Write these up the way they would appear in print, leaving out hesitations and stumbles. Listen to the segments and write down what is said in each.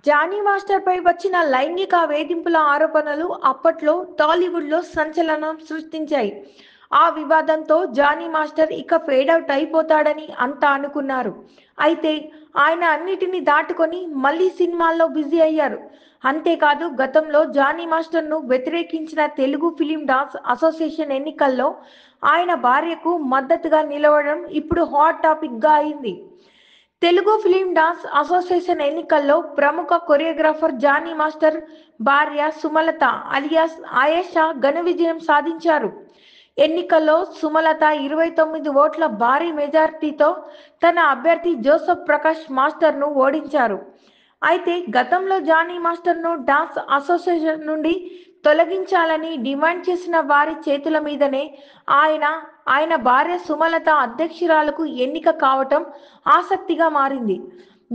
Johnny master పై వచ్చిన లైంగిక వేధింపుల ఆరోపణలు అప్పట్లో టాలీవుడ్లో సంచలనం సృష్టించాయి. ఆ వివాదంతో జానీ మాస్టర్ ఇక ఫేడౌట్ అయిపోతాడని అంతా అనుకున్నారు. అయితే ఆయన అన్నిటిని దాటుకొని మళ్ళీ సినిమాల్లో బిజీ అయ్యారు. అంతేకాదు గతంలో జానీ మాస్టర్ను వ్యతిరేకించిన తెలుగు ఫిలిం డాన్స్ అసోసియేషన్ ఎన్నికల్లో ఆయన భార్యకు మద్దతుగా నిలవడం ఇప్పుడు హాట్ టాపిక్గా అయింది. తెలుగు ఫిలిం డాన్స్ అసోసియేషన్ ఎన్నికల్లో ప్రముఖ కొరియోగ్రాఫర్ జానీ మాస్టర్ భార్య సుమలత అలియాస్ ఆయేషా ఘన విజయం సాధించారు. ఎన్నికల్లో సుమలత 29 ఓట్ల భారీ మెజార్టీతో తన అభ్యర్థి జోసెఫ్ ప్రకాష్ మాస్టర్ను ఓడించారు. అయితే గతంలో జానీ మాస్టర్ను డాన్స్ అసోసియేషన్ నుండి తొలగించాలని డిమాండ్ చేసిన వారి చేతుల మీదనే ఆయన ఆయన భార్య సుమలత అధ్యక్షురాలకు ఎన్నిక కావటం ఆసక్తిగా మారింది.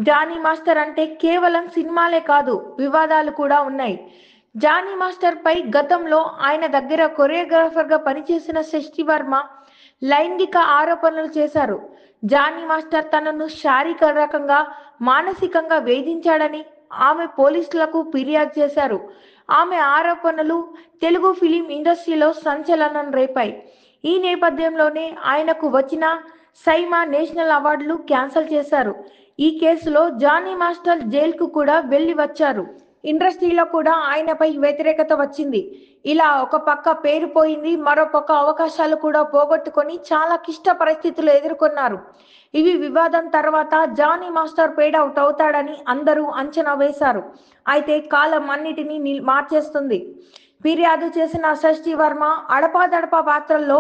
జానీ మాస్టర్ అంటే కేవలం సినిమాలే కాదు, వివాదాలు కూడా ఉన్నాయి. జానీ మాస్టర్ పై గతంలో ఆయన దగ్గర కొరియోగ్రాఫర్గా పనిచేసిన శశివర్మ లైంగిక ఆరోపణలు చేశారు. జానీ మాస్టర్ తనను శారీరకంగా, మానసికంగా వేధించాడని ఆమె పోలీసులకు ఫిర్యాదు చేశారు. ఆమె ఆరోపణలు తెలుగు ఫిలిం ఇండస్ట్రీలో సంచలనం రేపాయి. ఈ నేపథ్యంలోనే ఆయనకు వచ్చిన సైమా నేషనల్ అవార్డులు క్యాన్సిల్ చేశారు. ఈ కేసులో జానీ మాస్టర్ జైలుకు కూడా వెళ్లి వచ్చారు. ఇండస్ట్రీలో కూడా ఆయనపై వ్యతిరేకత వచ్చింది. ఇలా ఒక పక్క పేరు పోయింది, మరో పక్క అవకాశాలు కూడా పోగొట్టుకొని చాలా క్లిష్ట పరిస్థితులు ఎదుర్కొన్నారు. ఇవి వివాదం తర్వాత జానీ మాస్టర్ ఫేడ్ అవుట్ అవుతాడని అందరూ అంచనా వేశారు. అయితే కాలం అన్నిటినీ మార్చేస్తుంది. ఫిర్యాదు చేసిన శశి వర్మ అడపాదడపా పాత్రల్లో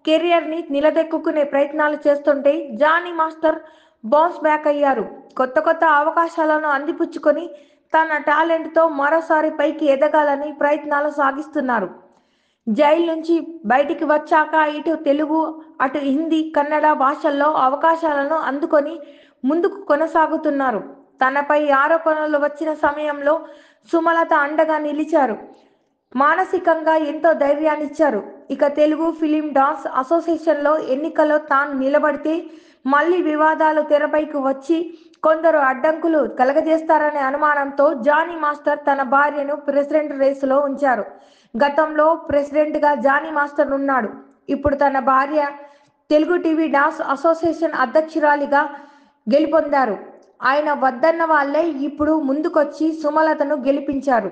కెరియర్ని నిలదొక్కునే ప్రయత్నాలు చేస్తుంటే జానీ మాస్టర్ బౌన్స్ బ్యాక్ అయ్యారు. కొత్త కొత్త అవకాశాలను అందిపుచ్చుకొని తన టాలెంట్తో మరోసారి పైకి ఎదగాలని ప్రయత్నాలు సాగిస్తున్నారు. జైలు నుంచి బయటికి వచ్చాక ఇటు తెలుగు, అటు హిందీ, కన్నడ భాషల్లో అవకాశాలను అందుకొని ముందుకు కొనసాగుతున్నారు. తనపై ఆరోపణలు వచ్చిన సమయంలో సుమలత అండగా నిలిచారు. మానసికంగా ఎంతో ధైర్యాన్నిచ్చారు. ఇక తెలుగు ఫిలిం డాన్స్ అసోసియేషన్లో ఎన్నికల్లో తాను నిలబడితే మళ్ళీ వివాదాలు తెరపైకి వచ్చి కొందరు అడ్డంకులు కలగజేస్తారనే అనుమానంతో జానీ మాస్టర్ తన భార్యను ప్రెసిడెంట్ రేసులో ఉంచారు. గతంలో ప్రెసిడెంట్గా జానీ మాస్టర్ ఉన్నాడు. ఇప్పుడు తన భార్య తెలుగు టీవీ డాన్స్ అసోసియేషన్ అధ్యక్షురాలిగా గెలుపొందారు. ఆయన వద్దన్న వాళ్ళే ఇప్పుడు ముందుకొచ్చి సుమలతను గెలిపించారు.